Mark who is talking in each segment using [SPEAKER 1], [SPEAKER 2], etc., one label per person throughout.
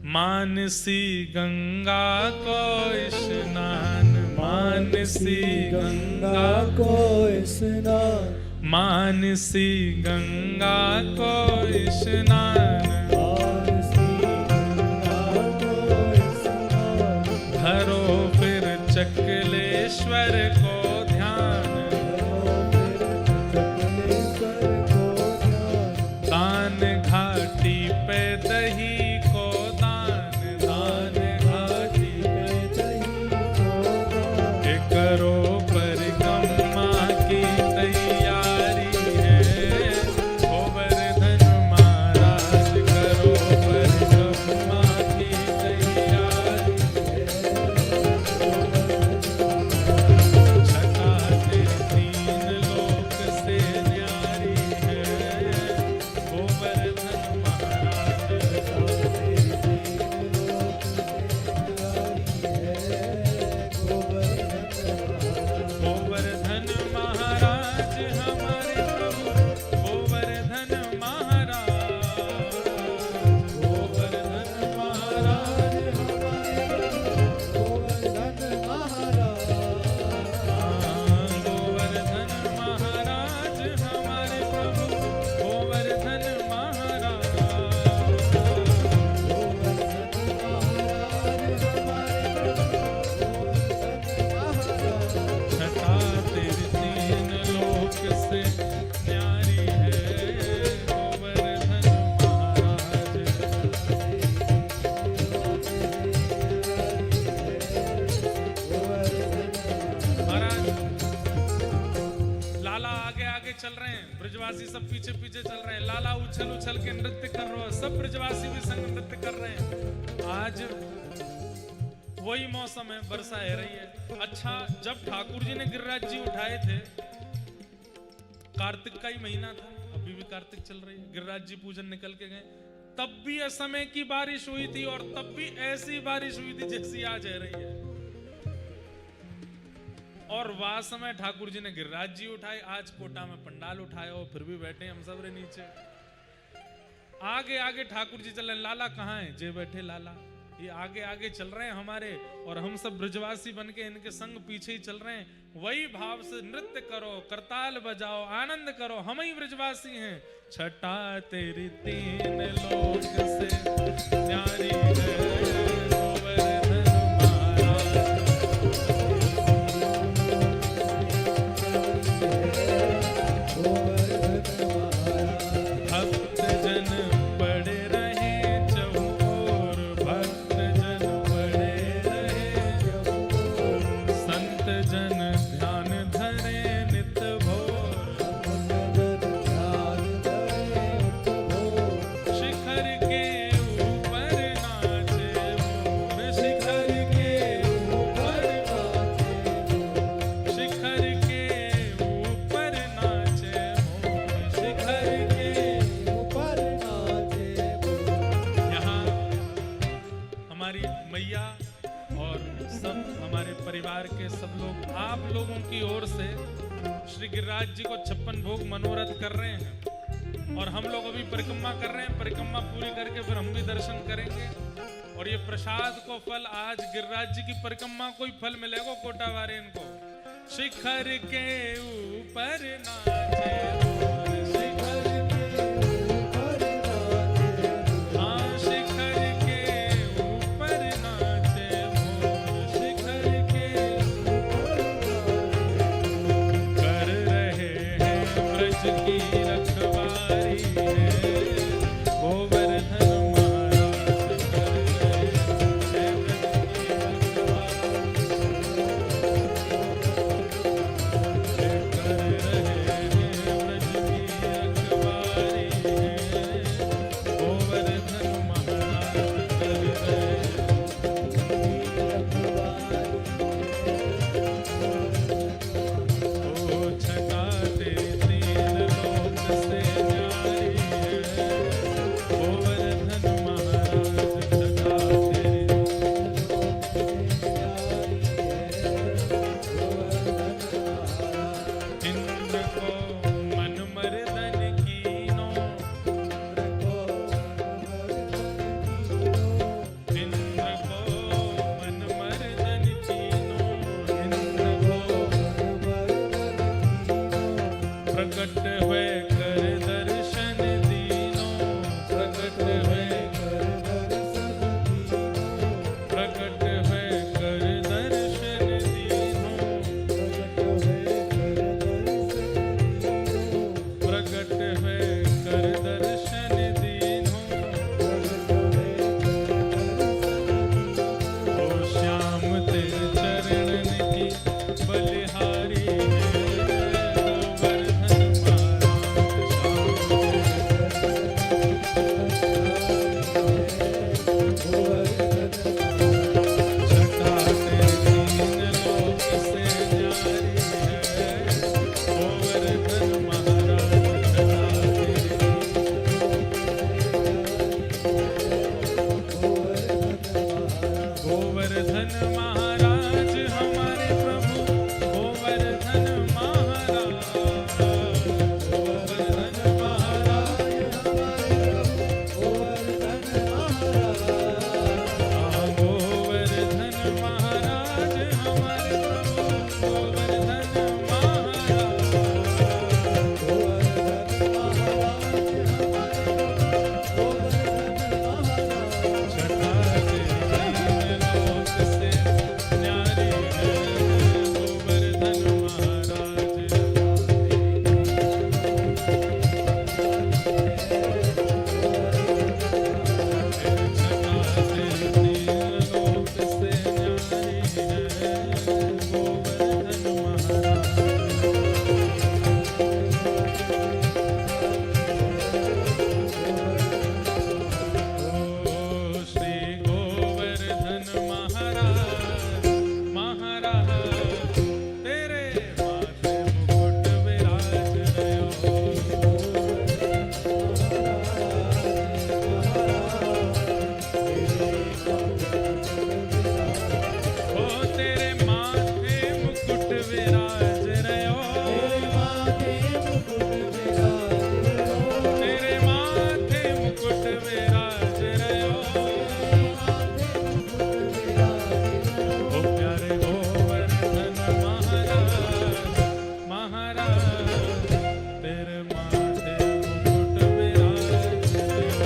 [SPEAKER 1] मानसी गंगा को स्नान, मानसी गंगा को
[SPEAKER 2] स्नान,
[SPEAKER 1] मानसी गंगा को स्नान, धरो फिर चकलेश्वर को ध्यान, दान घाटी पे दही को दान, दान घाटी पे दही को दान, करो परिक्रमा की तैयारी है, गोवर्धन महाराज करो परिक्रमा की तैयारी है, छठा से तीन लोक से न्यारी है, गोवर्धन महाराज गोवर्धन महाराज हमारे प्रभु, गोवर्धन महाराज, गोवर्धन महाराज गोवर्धन महाराज हमारे प्रभु, गोवर्धन महाराज, छठा तेरी तीन लोक से न्यारी है, गोवर्धन महाराज महाराज। लाला आगे आगे चल रहे हैं, ब्रजवासी सब पीछे पीछे चल रहे हैं, लाला उछल उछल के नृत्य कर रहे हैं, सब ब्रजवासी भी संग नृत्य कर रहे हैं। आज वही मौसम है, वर्षा है रही है। अच्छा, जब ठाकुर जी ने गिरिराज जी उठाए थे, कार्तिक का ही महीना था, अभी भी कार्तिक चल रही है, गिरिराज जी पूजन निकल के गए, तब भी असमय की बारिश हुई थी और तब भी ऐसी बारिश हुई थी जैसी आज है रही है। और वह समय ठाकुर जी ने गिरिराज जी उठाए, आज कोटा में पंडाल उठाया और फिर भी बैठे हम सब रे नीचे। आगे आगे ठाकुर जी चल रहे, लाला कहाँ है? जे बैठे लाला, ये आगे आगे चल रहे हैं हमारे, और हम सब ब्रजवासी बन के इनके संग पीछे ही चल रहे हैं। वही भाव से नृत्य करो, करताल बजाओ, आनंद करो, हम ही ब्रजवासी हैं। छठा तेरी तीन लोक से न्यारी है, गोवर्धन महाराज भक्त जन बड़े रहे चहुओर, भक्त जन बड़े रहे चहुओर, संत जन ध्यान धरे नित भोर, शिखर के ऊपर नाचे मोर, शिखर के ऊपर नाचे मोर, शिखर के ऊपर नाचे मोर, शिखर के ऊपर नाचे मोर। यहाँ हमारी मैया और सब हमारे परिवार के सब लोग आप लोगों की ओर से श्री गिरिराज जी को 56 भोग मनोरथ कर रहे हैं, और हम लोग अभी परिक्रमा कर रहे हैं। परिक्रमा पूरी करके फिर हम भी दर्शन करेंगे, और ये प्रसाद को फल आज गिरिराज जी की परिक्रमा को ही फल मिलेगा कोटा वाले इनको। शिखर के ऊपर नाचे मोर, शिखर के ऊपर नाचे मोर, हाँ शिखर के ऊपर नाचे मोर, शिखर के ऊपर कर रहे हैं ब्रज की रखवारी है, गोवर्धन महाराज कर रहे हैं ब्रज की रखवारी, कर रहे हैं गोवर्धन महाराज हमारे प्रभु गोवर्धन महाराज, गोवर्धन महाराज
[SPEAKER 2] गोवर्धन महाराज,
[SPEAKER 1] गोवर्धन महाराज हमारे प्रभु गोवर्धन महाराज, छठा से तीन लोक से न्यारी है गोवर्धन महाराज। छठा से तीन लोक से न्यारी है गोवर्धन महाराज। ओ श्री गोवर्धन महाराज, महाराज तेरे माथे मुकुट विराज रयो। ओ तेरे माथे मुकुट विराज रयो, तेरे माथे मुकुट विराज रयो। ओ प्यारे गोवर्धन महाराज, महाराज तेरे माथे मुकुट विराज रयो।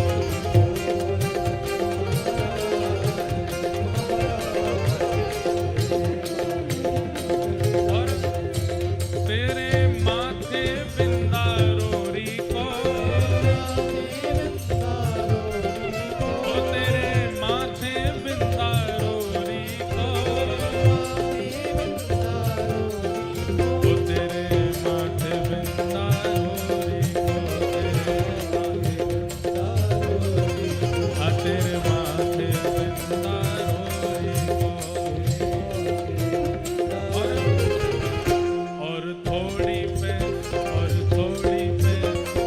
[SPEAKER 1] और तेरे माथे बिंदारोरी को, ओ तेरे माथे बिंदारोरी को, ओ तेरे माथे बिंदारोरी को, तेरे माथे बिंदारोरी को। और थोड़ी पे और थोड़ी पे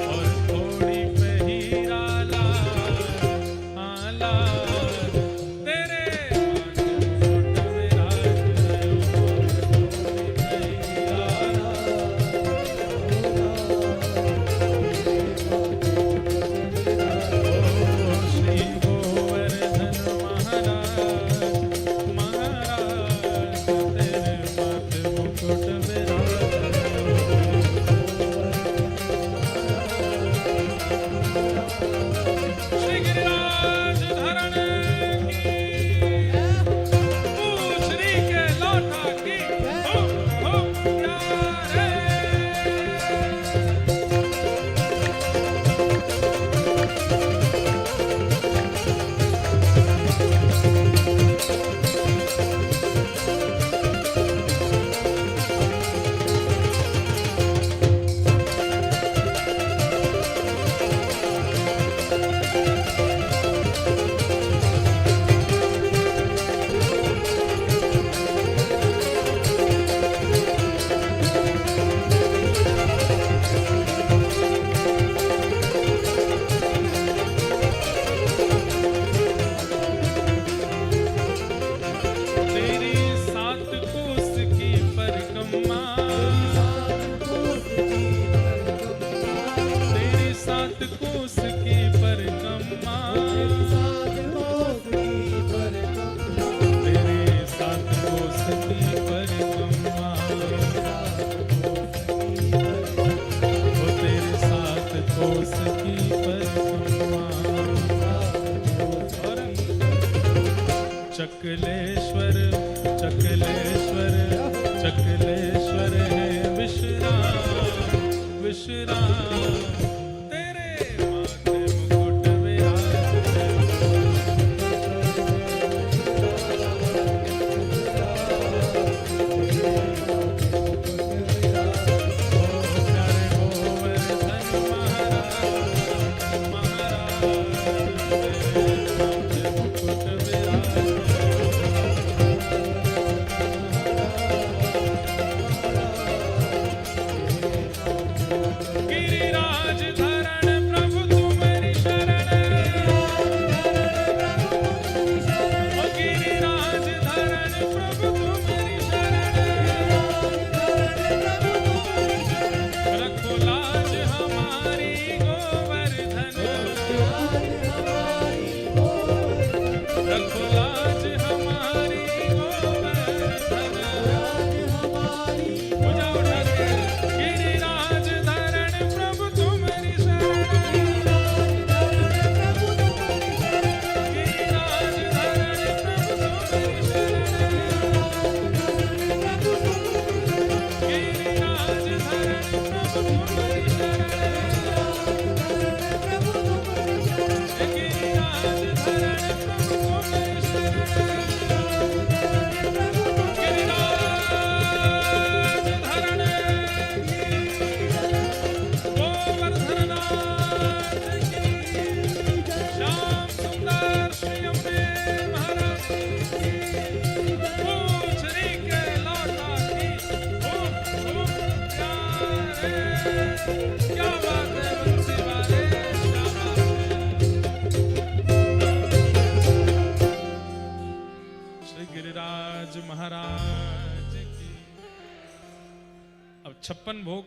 [SPEAKER 1] और थोड़ी पे हीरा लाल तेरे माथे मुकुट विराज रयो। ओ श्री गोवर्धन महाराज, महाराज तेरे माथे मुकुट विराज श्री गिरिराज धरण की, पूछरी के लौटा की, हो प्यारे। तेरी सात कोस की परिक्रमा, तेरी सात कोस की परिक्रमा, तेरे सात कोस की परिक्रमा, ओ तेरे सात कोस की परिक्रमा। और चकलेश्वर चकलेश्वर चकलेश्वर है विश्राम, विश्राम तेरे माथे मुकुट विराज रयो। ओ प्यारे गोवर्धन महाराज, महाराज तेरे माथे मुकुट विराज रयो। क्या बात है बंसी वाले, क्या बात है। श्री गिरिराज महाराज की। अब 56 भोग